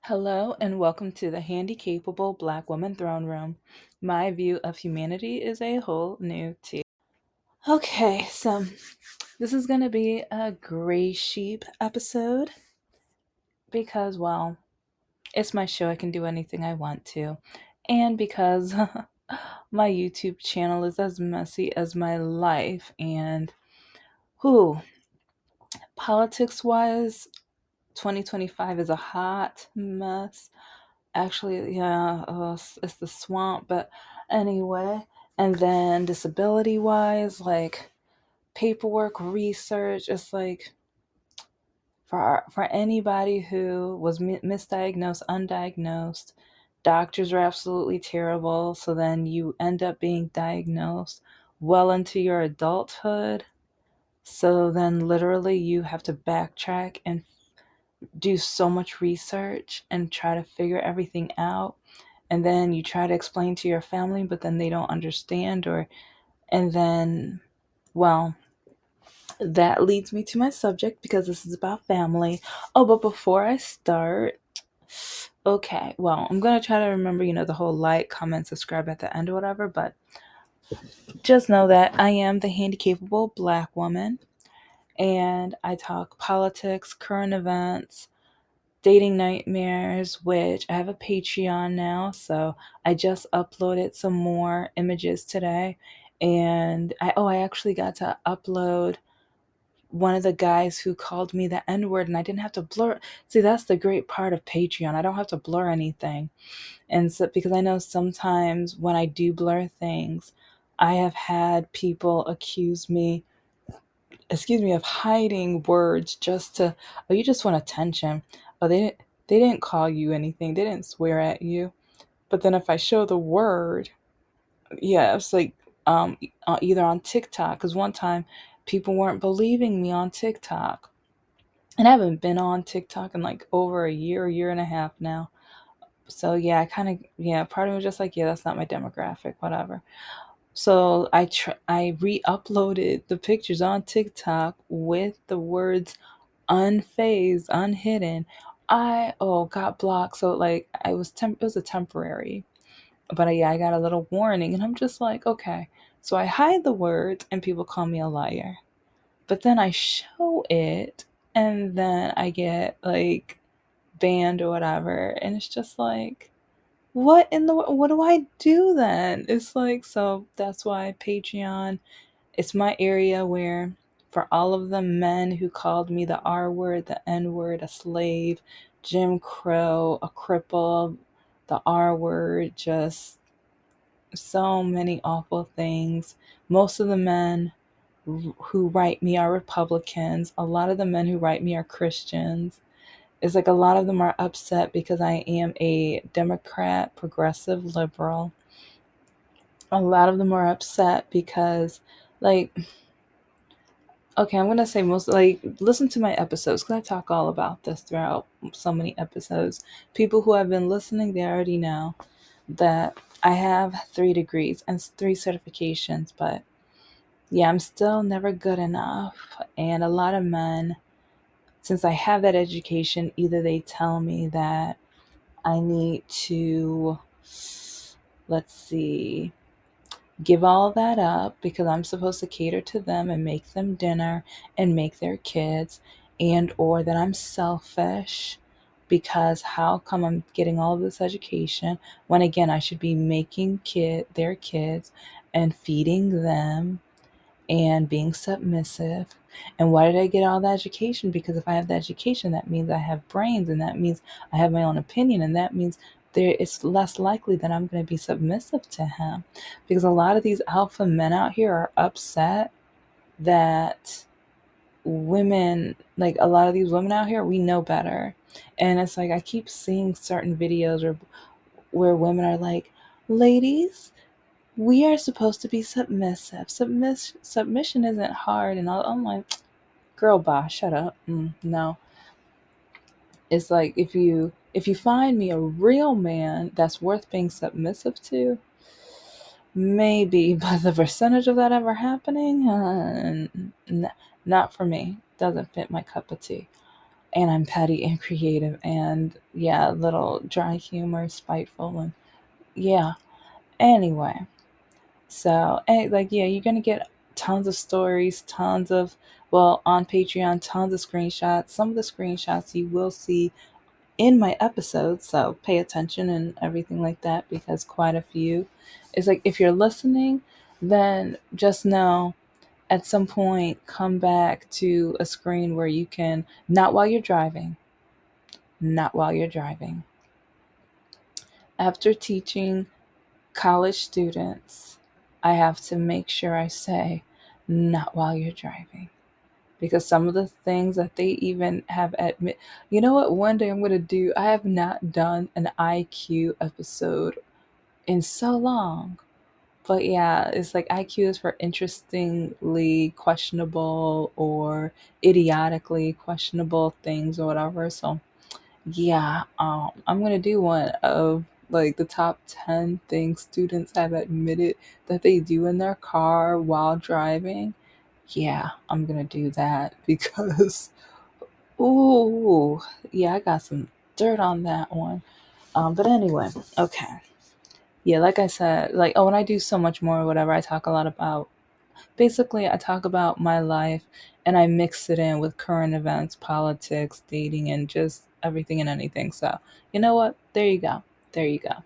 Hello and welcome to the Handicapable Black Woman Throne Room. My view of humanity is a whole new tea. Okay, so this is going to be a gray sheep episode because, well, it's my show. I can do anything I want to. And because my YouTube channel is as messy as my life. And, who, politics wise, 2025 is a hot mess. Actually, yeah, it's the swamp, but anyway. And then disability wise, like paperwork, research, it's like for anybody who was misdiagnosed, undiagnosed, doctors are absolutely terrible. So then you end up being diagnosed well into your adulthood. So then literally you have to backtrack and do so much research and try to figure everything out, and then you try to explain to your family but then they don't understand, or and then, well, that leads me to my subject because this is about family. Oh, but before I start, okay, well, I'm gonna try to remember, the whole like, comment, subscribe at the end or whatever, but just know that I am the handicapable black woman, and I talk politics, current events, dating nightmares, which I have a Patreon now, so I just uploaded some more images today. And I actually got to upload one of the guys who called me the N-word, and I didn't have to blur. See, that's the great part of Patreon. I don't have to blur anything. And so, because I know sometimes when I do blur things, I have had people accuse me, of hiding words just to, oh, you just want attention. Oh, they didn't call you anything. They didn't swear at you. But then if I show the word, yeah, it's like either on TikTok, because one time people weren't believing me on TikTok. And I haven't been on TikTok in like over a year and a half now. So yeah, I kind of, yeah, part of me was just like, yeah, that's not my demographic, whatever. So I re-uploaded the pictures on TikTok with the words unfazed, unhidden. I got blocked. So like it was a temporary, but yeah, I got a little warning, and I'm just like, okay. So I hide the words, and people call me a liar. But then I show it, and then I get like banned or whatever, and it's just like, what do I do then? It's like, so that's why Patreon, it's my area where, for all of the men who called me the R word, the N word, a slave, Jim Crow, a cripple, the R word, just so many awful things. Most of the men who write me are Republicans. A lot of the men who write me are Christians. It's like a lot of them are upset because I am a Democrat, progressive, liberal. A lot of them are upset because, like, okay, I'm going to say most, like, listen to my episodes because I talk all about this throughout so many episodes. People who have been listening, they already know that I have 3 degrees and 3 certifications, but yeah, I'm still never good enough. And a lot of men, since I have that education, either they tell me that I need to, let's see, give all that up because I'm supposed to cater to them and make them dinner and make their kids, and or that I'm selfish because how come I'm getting all of this education when again I should be making their kids and feeding them and being submissive. And why did I get all the education? Because if I have the education, that means I have brains, and that means I have my own opinion, and that means it's less likely that I'm going to be submissive to him. Because a lot of these alpha men out here are upset that women, like a lot of these women out here, we know better. And it's like I keep seeing certain videos where women are like, ladies, we are supposed to be submissive. Submission isn't hard. And I'm like, girl, bye, shut up. No. It's like if you find me a real man that's worth being submissive to, maybe, but the percentage of that ever happening, not for me. Doesn't fit my cup of tea. And I'm petty and creative and, yeah, a little dry humor, spiteful, and yeah. Anyway, so, like, yeah, you're gonna get tons of stories, tons of, well, on Patreon, tons of screenshots. Some of the screenshots you will see in my episodes, so pay attention and everything like that, because quite a few. It's like, if you're listening, then just know at some point come back to a screen where you can, not while you're driving, not while you're driving. After teaching college students, I have to make sure I say, not while you're driving. Because some of the things that they even have admit, you know what, one day I'm going to do, I have not done an IQ episode in so long. But yeah, it's like IQ is for interestingly questionable or idiotically questionable things or whatever. So yeah, I'm gonna do one of like the top 10 things students have admitted that they do in their car while driving. Yeah, I'm gonna do that because, ooh, yeah, I got some dirt on that one. But anyway, okay. Yeah, like I said, like, oh, and I do so much more, whatever. I talk a lot about, basically, I talk about my life and I mix it in with current events, politics, dating, and just everything and anything. So, you know what? There you go. There you go.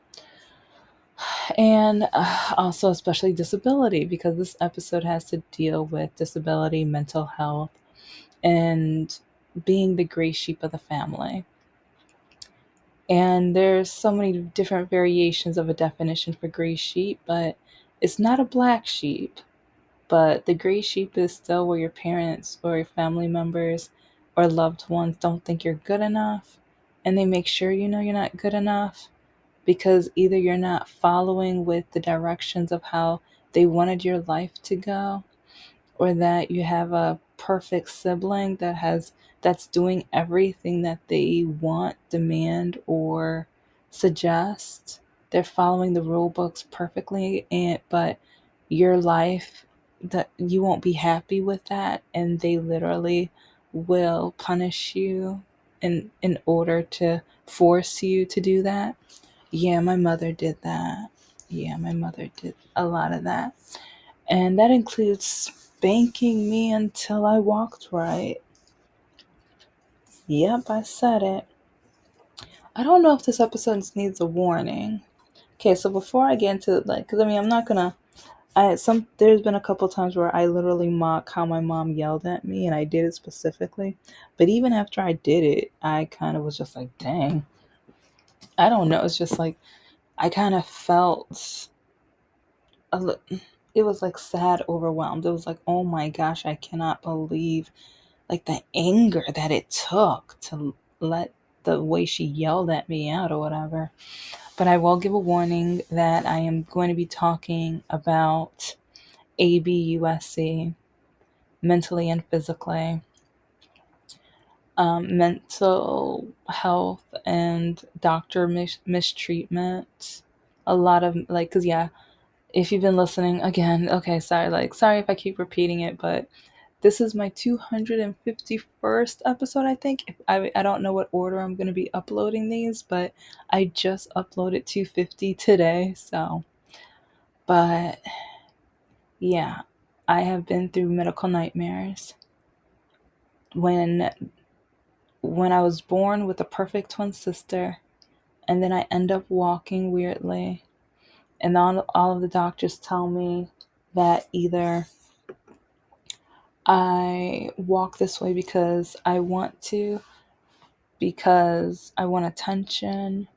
And also, especially disability, because this episode has to deal with disability, mental health, and being the gray sheep of the family. And there's so many different variations of a definition for gray sheep, but it's not a black sheep. But the gray sheep is still where your parents or your family members or loved ones don't think you're good enough, and they make sure you know you're not good enough because either you're not following with the directions of how they wanted your life to go, or that you have a perfect sibling that's doing everything that they want, demand, or suggest. They're following the rule books perfectly, and but your life, that you won't be happy with that, and they literally will punish you in order to force you to do that. Yeah, my mother did that. Yeah, my mother did a lot of that. And that includes spanking me until I walked right. Yep, I said it. I don't know if this episode needs a warning. Okay, so before I get into, like, because I mean, I'm not gonna. There's been a couple times where I literally mock how my mom yelled at me, and I did it specifically. But even after I did it, I kind of was just like, dang. I don't know. It's just like I kind of felt it was like sad, overwhelmed. It was like, oh my gosh, I cannot believe like the anger that it took to let the way she yelled at me out or whatever. But I will give a warning that I am going to be talking about ABUSC, mentally and physically, mental health and doctor mistreatment. A lot of, like, because yeah, if you've been listening again, okay, sorry, like, sorry if I keep repeating it, but this is my 251st episode, I think. I don't know what order I'm going to be uploading these, but I just uploaded 250 today. So, but yeah, I have been through medical nightmares. When when I was born with a perfect twin sister, and then I end up walking weirdly, and all of the doctors tell me that either I walk this way because I want to, because I want attention,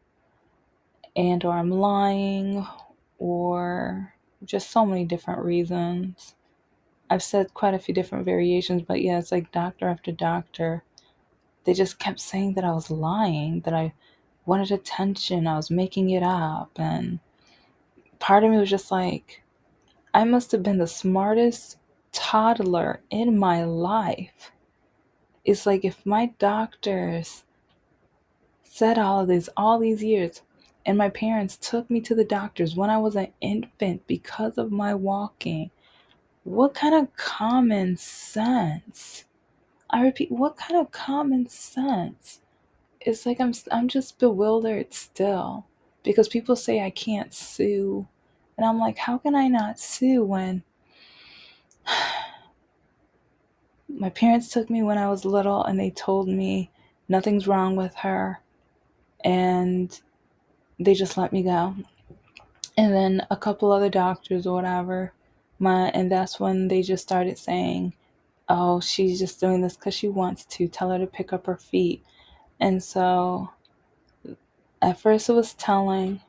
and or I'm lying, or just so many different reasons. I've said quite a few different variations, but yeah, it's like doctor after doctor. They just kept saying that I was lying, that I wanted attention, I was making it up. And part of me was just like, I must have been the smartest toddler in my life. It's like, if my doctors said all of this all these years, and my parents took me to the doctors when I was an infant because of my walking, what kind of common sense I repeat, what kind of common sense? It's like I'm just bewildered still because people say I can't sue, and I'm like, how can I not sue when my parents took me when I was little and they told me nothing's wrong with her, and they just let me go. And then a couple other doctors or whatever, and that's when they just started saying, oh, she's just doing this because she wants to. Tell her to pick up her feet. And so at first it was telling,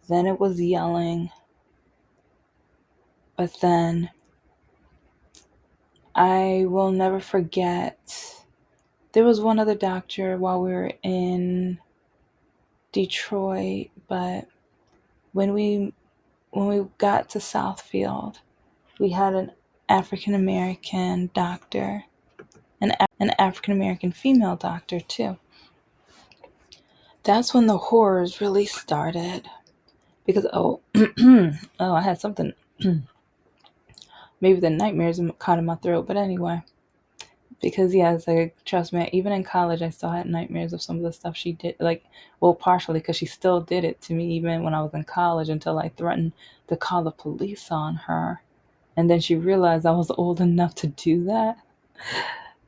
then it was yelling, but then I will never forget. There was one other doctor while we were in Detroit, but when we got to Southfield, we had an African American doctor, an African American female doctor too. That's when the horrors really started because oh, I had something. Maybe the nightmares caught in my throat, but anyway. Because yeah, it's like, trust me, even in college I still had nightmares of some of the stuff she did, like, well, partially because she still did it to me even when I was in college, until I threatened to call the police on her, and then she realized I was old enough to do that.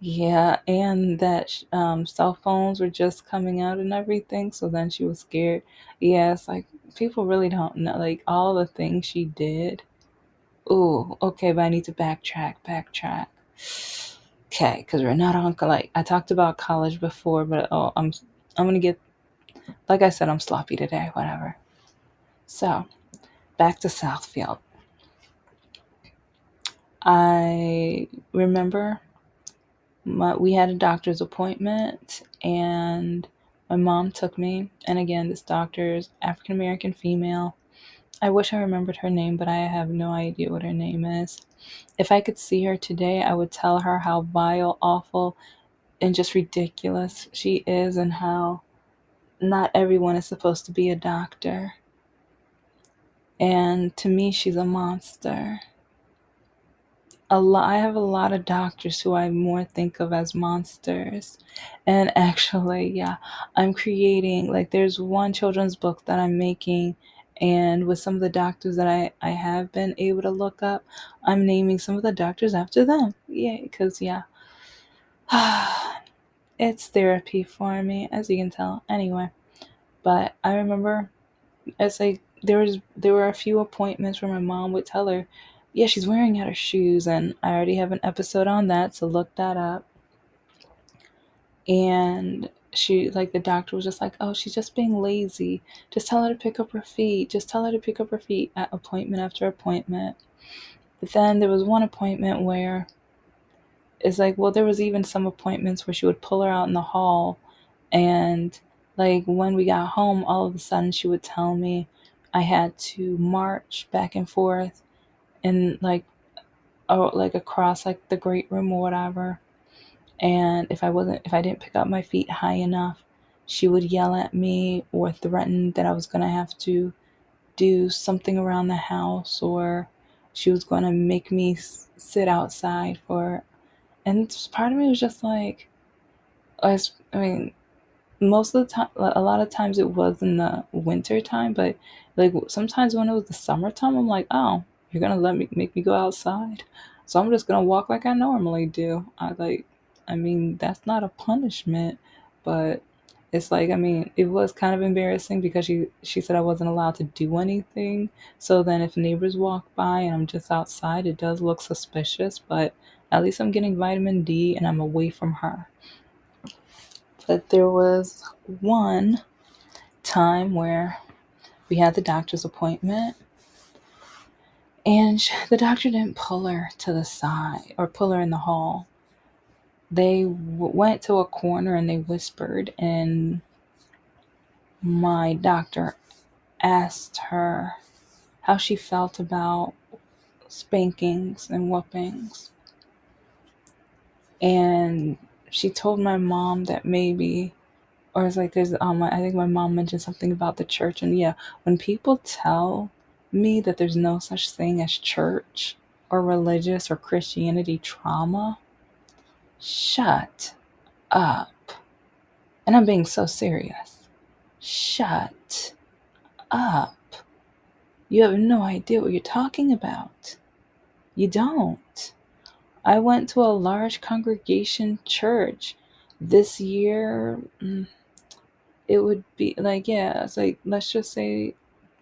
Yeah, and that cell phones were just coming out and everything, so then she was scared. Yeah, it's like people really don't know, like, all the things she did. Ooh, okay, but I need to backtrack. Okay, because we're not on, like, I talked about college before, but I'm gonna get, like I said, I'm sloppy today, whatever. So back to Southfield. I remember we had a doctor's appointment, and my mom took me. And again, this doctor's African American female. I wish I remembered her name, but I have no idea what her name is. If I could see her today, I would tell her how vile, awful, and just ridiculous she is, and how not everyone is supposed to be a doctor. And to me, she's a monster. I have a lot of doctors who I more think of as monsters. And actually, yeah, I'm creating, like, there's one children's book that I'm making, and with some of the doctors that I have been able to look up, I'm naming some of the doctors after them. Yeah, because, yeah, it's therapy for me, as you can tell. Anyway, but I remember, it's like there were a few appointments where my mom would tell her, yeah, she's wearing out her shoes, and I already have an episode on that, so look that up. And she, like, the doctor was just like, oh, she's just being lazy. Just tell her to pick up her feet. Just tell her to pick up her feet at appointment after appointment. But then there was one appointment where it's like, well, there was even some appointments where she would pull her out in the hall, and, like, when we got home, all of a sudden she would tell me I had to march back and forth and, like, oh, like, across, like, the great room or whatever. And if I didn't pick up my feet high enough, she would yell at me or threaten that I was gonna have to do something around the house, or she was gonna make me sit outside for. And part of me was just like, I mean, most of the time, a lot of times it was in the winter time, but, like, sometimes when it was the summertime, I'm like, oh, you're gonna make me go outside, so I'm just gonna walk like I normally do. I mean, that's not a punishment, but it's like, I mean, it was kind of embarrassing because she said I wasn't allowed to do anything. So then if neighbors walk by and I'm just outside, it does look suspicious, but at least I'm getting vitamin D and I'm away from her. But there was one time where we had the doctor's appointment, and the doctor didn't pull her to the side or pull her in the hall. They went to a corner and they whispered, and my doctor asked her how she felt about spankings and whoopings. And she told my mom that maybe, or it's like, there's I think my mom mentioned something about the church. And yeah, when people tell me that there's no such thing as church or religious or Christianity trauma, Shut up. And I'm being so serious. Shut up. You have no idea what you're talking about. You don't. I went to a large congregation church this year. It would be like, yeah, it's like, let's just say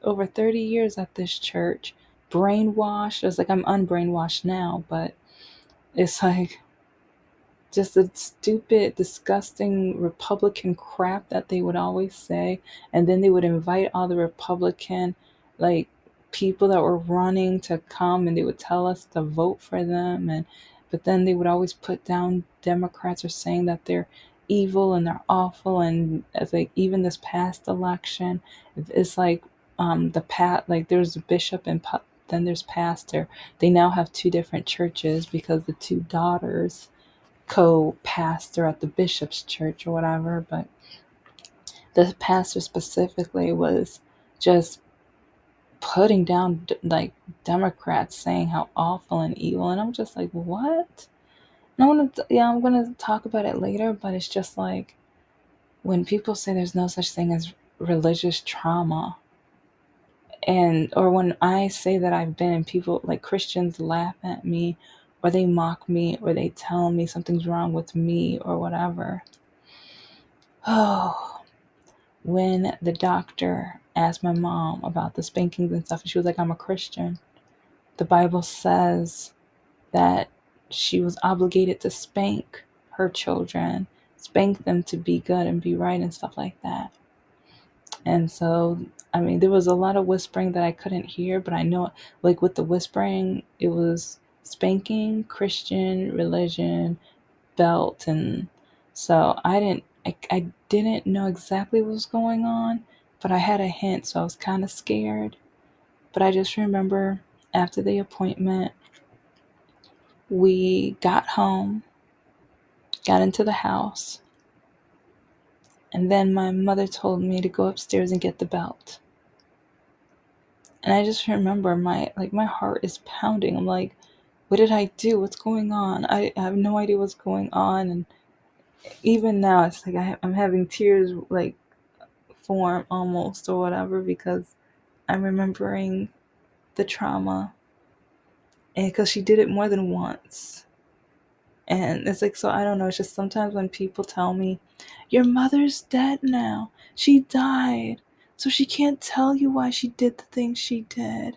over 30 years at this church. Brainwashed. It's like I'm unbrainwashed now, but it's like just the stupid, disgusting Republican crap that they would always say. And then they would invite all the Republican, like, people that were running to come and they would tell us to vote for them. But then they would always put down Democrats or saying that they're evil and they're awful. And it's like, even this past election, it's like, like there's a bishop and then there's pastor. They now have two different churches because the two daughters co-pastor at the bishop's church or whatever, but the pastor specifically was just putting down like Democrats, saying how awful and evil, and I'm just like, what? I'm gonna talk about it later, but it's just like when people say there's no such thing as religious trauma, and or when I say that I've been, and people like Christians laugh at me, or they mock me, or they tell me something's wrong with me or whatever. Oh, when the doctor asked my mom about the spankings and stuff, and she was like, I'm a Christian. The Bible says that she was obligated to spank her children, spank them to be good and be right and stuff like that. And so, I mean, there was a lot of whispering that I couldn't hear, but I know, like with the whispering, it was spanking, Christian, religion, belt, and so I didn't know exactly what was going on, but I had a hint, so I was kind of scared. But I just remember after the appointment, we got home, got into the house, and then my mother told me to go upstairs and get the belt. And I just remember my heart is pounding. I'm like, what did I do? What's going on? I have no idea what's going on. And even now, it's like I'm having tears like form almost or whatever, because I'm remembering the trauma, and because she did it more than once. And it's like, so I don't know, it's just sometimes when people tell me, your mother's dead now, she died, so she can't tell you why she did the things she did.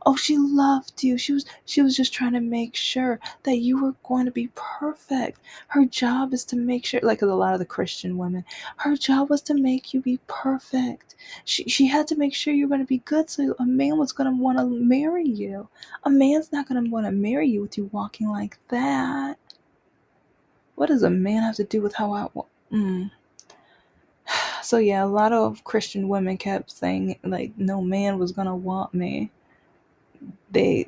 Oh, she loved you. She was just trying to make sure that you were going to be perfect. Her job is to make sure, like a lot of the Christian women, her job was to make you be perfect. She had to make sure you're going to be good, so a man was going to want to marry you. A man's not going to want to marry you with you walking like that. What does a man have to do with how I walk? So yeah, a lot of Christian women kept saying like no man was going to want me. They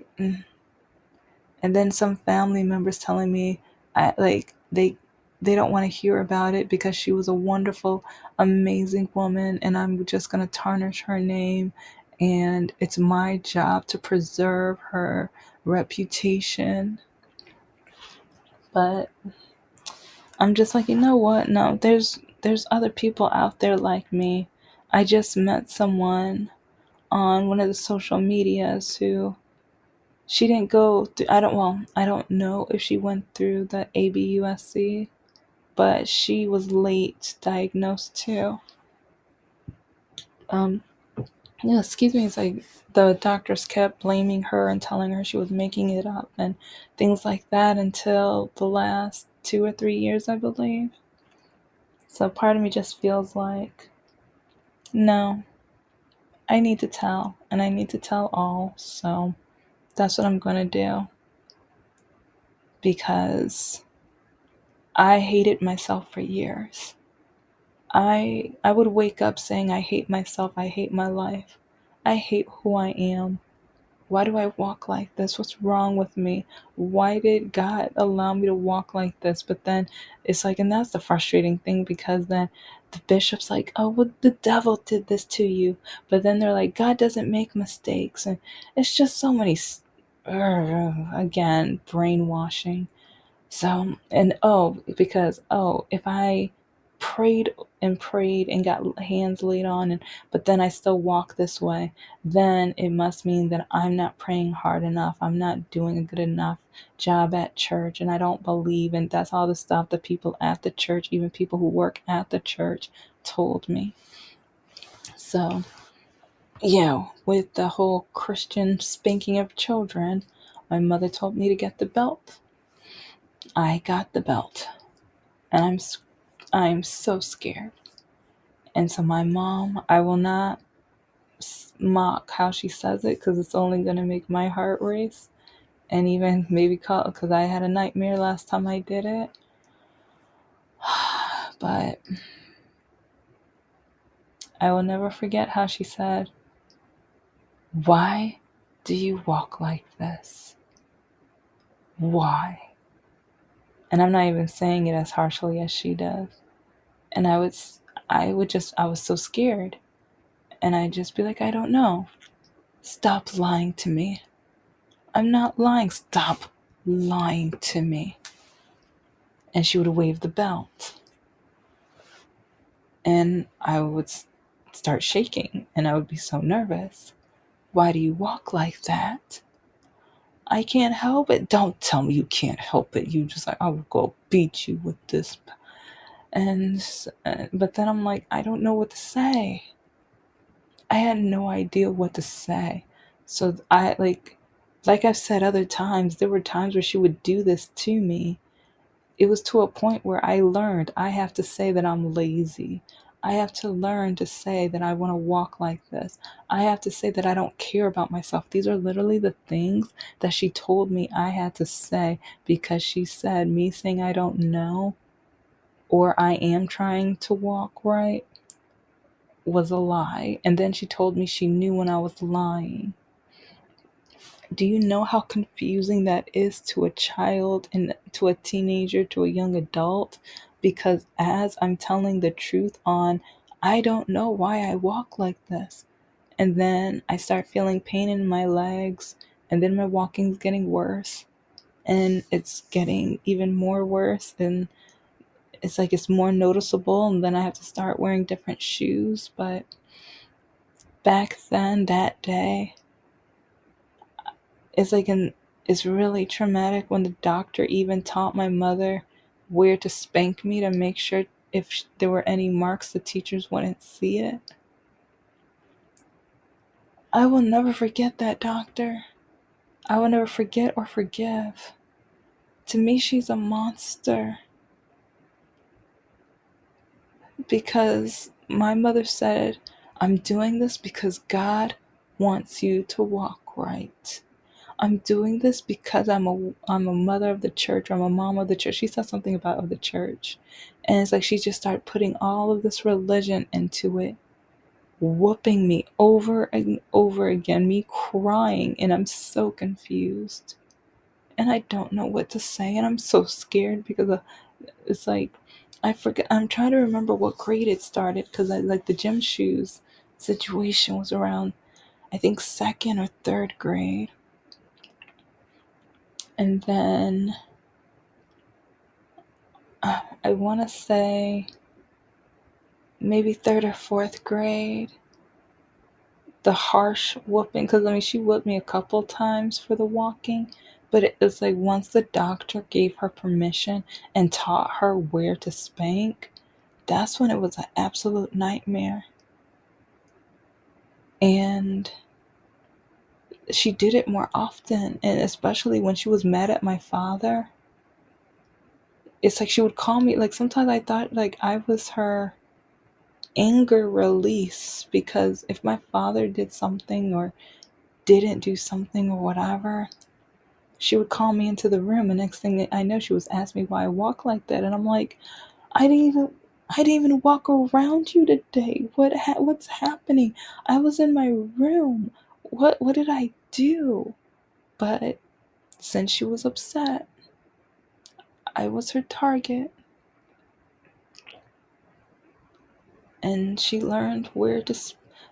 And then some family members telling me they don't want to hear about it because she was a wonderful, amazing woman, and I'm just going to tarnish her name, and it's my job to preserve her reputation. But I'm just like, you know what? No, there's other people out there like me. I just met someone on one of the social medias who she didn't go through, I don't know if she went through the ABUSC, but she was late diagnosed too. Um, yeah, excuse me, it's like the doctors kept blaming her and telling her she was making it up and things like that until the last 2 or 3 years, I believe. So part of me just feels like, no, I need to tell, and I need to tell all. So that's what I'm going to do, because I hated myself for years. I would wake up saying I hate myself, I hate my life. I hate who I am. Why do I walk like this? What's wrong with me? Why did God allow me to walk like this? But then it's like, and that's the frustrating thing, because then the bishop's like, oh, well, the devil did this to you. But then they're like, God doesn't make mistakes. And it's just so many, again, brainwashing. So, because, if I prayed and got hands laid on, but then I still walk this way, then it must mean that I'm not praying hard enough. I'm not doing a good enough job at church, and I don't believe. And that's all the stuff that people at the church, even people who work at the church, told me. So, yeah, with the whole Christian spanking of children, my mother told me to get the belt. I got the belt, and I'm so scared. And so my mom, I will not mock how she says it because it's only going to make my heart race, and even maybe call, because I had a nightmare last time I did it. But I will never forget how she said, "Why do you walk like this? Why?" And I'm not even saying it as harshly as she does. And I was so scared. And I'd just be like, "I don't know. Stop lying to me. I'm not lying. Stop lying to me." And she would wave the belt. And I would start shaking. And I would be so nervous. "Why do you walk like that?" "I can't help it." "Don't tell me you can't help it. You just like, I will go beat you with this." And, but then I'm like, I don't know what to say. I had no idea what to say. So like I've said other times, there were times where she would do this to me. It was to a point where I learned I have to say that I'm lazy. I have to learn to say that I want to walk like this. I have to say that I don't care about myself. These are literally the things that she told me I had to say, because she said me saying I don't know or I am trying to walk right was a lie. And then she told me she knew when I was lying. Do you know how confusing that is to a child and to a teenager, to a young adult? Because as I'm telling the truth on, I don't know why I walk like this. And then I start feeling pain in my legs, and then my walking's getting worse. And it's getting even more worse, and it's like it's more noticeable, and then I have to start wearing different shoes. But back then, that day, it's like it's really traumatic when the doctor even taught my mother where to spank me to make sure if there were any marks the teachers wouldn't see it. I will never forget that doctor. I will never forget or forgive. To me, she's a monster, because my mother said, "I'm doing this because God wants you to walk right. I'm doing this because I'm a mother of the church, or I'm a mom of the church." She said something about of the church. And it's like she just started putting all of this religion into it, whooping me over and over again, me crying, and I'm so confused. And I don't know what to say, and I'm so scared because it's like I forget. I'm trying to remember what grade it started, because I like the gym shoes situation was around, I think, second or third grade. And then I want to say maybe third or fourth grade, the harsh whooping, because I mean, she whooped me a couple times for the walking, but it was like once the doctor gave her permission and taught her where to spank, that's when it was an absolute nightmare. And she did it more often, and especially when she was mad at my father. It's like she would call me, like sometimes I thought like I was her anger release, because if my father did something or didn't do something or whatever, she would call me into the room, and next thing I know, she was asking me why I walk like that, and I'm like, I didn't even I didn't even walk around you today. What's happening? I was in my room. What did I do? But since she was upset, I was her target, and she learned where to.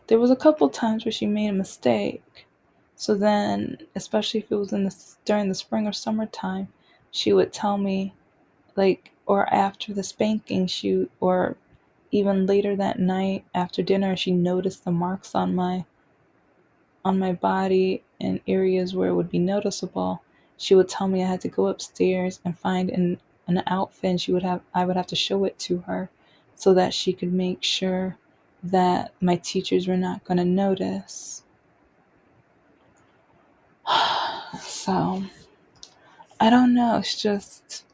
There was a couple times where she made a mistake. So then, especially if it was during the spring or summertime, she would tell me, like, or after the spanking, or even later that night after dinner, she noticed the marks on my body in areas where it would be noticeable. She would tell me I had to go upstairs and find an outfit, and I would have to show it to her so that she could make sure that my teachers were not going to notice. So, I don't know. It's just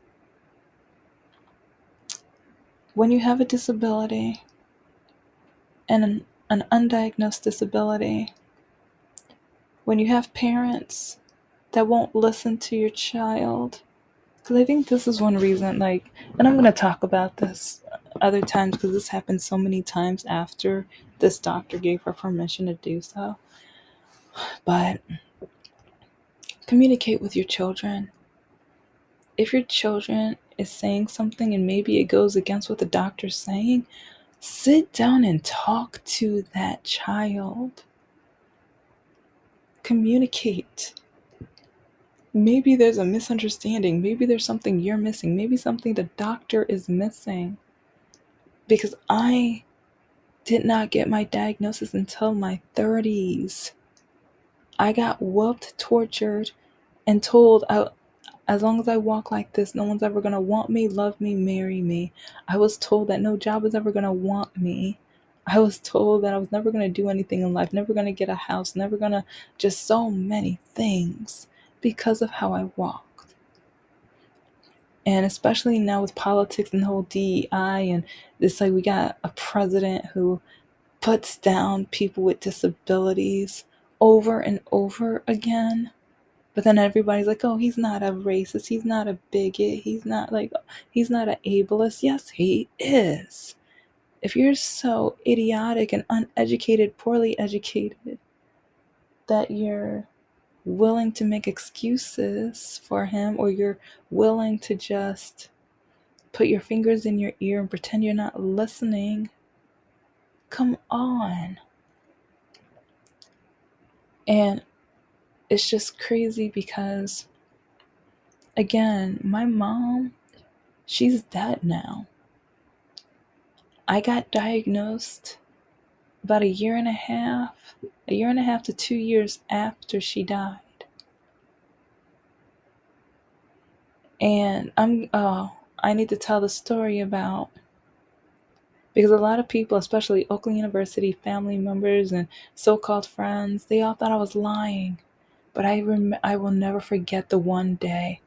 when you have a disability and an undiagnosed disability, when you have parents that won't listen to your child, because I think this is one reason, like, and I'm going to talk about this other times because this happened so many times after this doctor gave her permission to do so. But communicate with your children. If your children is saying something and maybe it goes against what the doctor's saying, sit down and talk to that child. Communicate. Maybe there's a misunderstanding. Maybe there's something you're missing. Maybe something the doctor is missing. Because I did not get my diagnosis until my 30s. I got whooped, tortured, and told as long as I walk like this, no one's ever going to want me, love me, marry me. I was told that no job is ever going to want me. I was told that I was never going to do anything in life, never going to get a house, never going to, just so many things because of how I walked. And especially now with politics and the whole DEI, and it's like we got a president who puts down people with disabilities over and over again. But then everybody's like, oh, he's not a racist. He's not a bigot. He's not an ableist. Yes, he is. If you're so idiotic and uneducated, poorly educated, that you're willing to make excuses for him, or you're willing to just put your fingers in your ear and pretend you're not listening, come on. And it's just crazy because, again, my mom, she's dead now. I got diagnosed about a year and a half to 2 years after she died. And I need to tell the story about, because a lot of people, especially Oakland University family members and so-called friends, they all thought I was lying. But I will never forget the one day,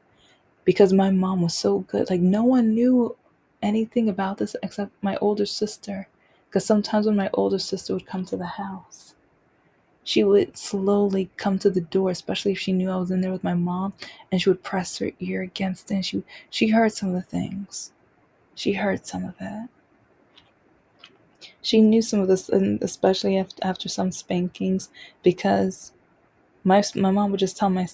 because my mom was so good. Like, no one knew anything about this except my older sister. Because sometimes when my older sister would come to the house, she would slowly come to the door, especially if she knew I was in there with my mom, and she would press her ear against it. And she heard some of the things. She heard some of it. She knew some of this, and especially after some spankings, because my mom would just tell my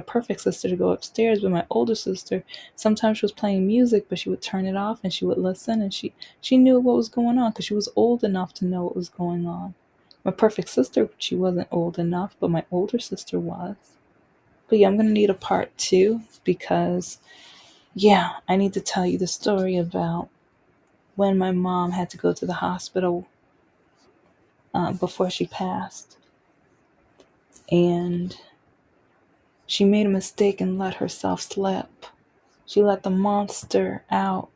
perfect sister to go upstairs, but my older sister, sometimes she was playing music, but she would turn it off and she would listen, and she knew what was going on because she was old enough to know what was going on. My perfect sister, she wasn't old enough, but my older sister was. But yeah, I'm going to need a part two because, yeah, I need to tell you the story about when my mom had to go to the hospital before she passed. And she made a mistake and let herself slip. She let the monster out,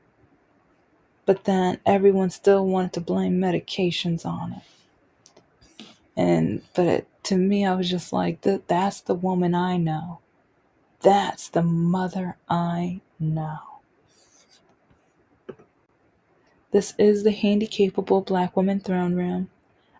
but then everyone still wanted to blame medications on it. To me, I was just like, that's the woman I know. That's the mother I know. This is the Handicapable Black Woman Throne Room.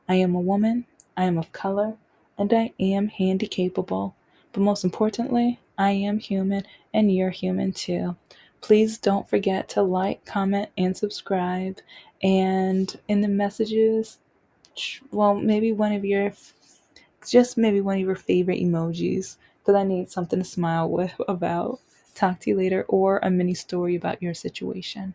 I am a woman, I am of color, and I am handicapable. But most importantly, I am human, and you're human too. Please don't forget to like, comment, and subscribe. And in the messages, well, maybe one of your favorite emojis, because I need something to smile with about. Talk to you later, or a mini story about your situation.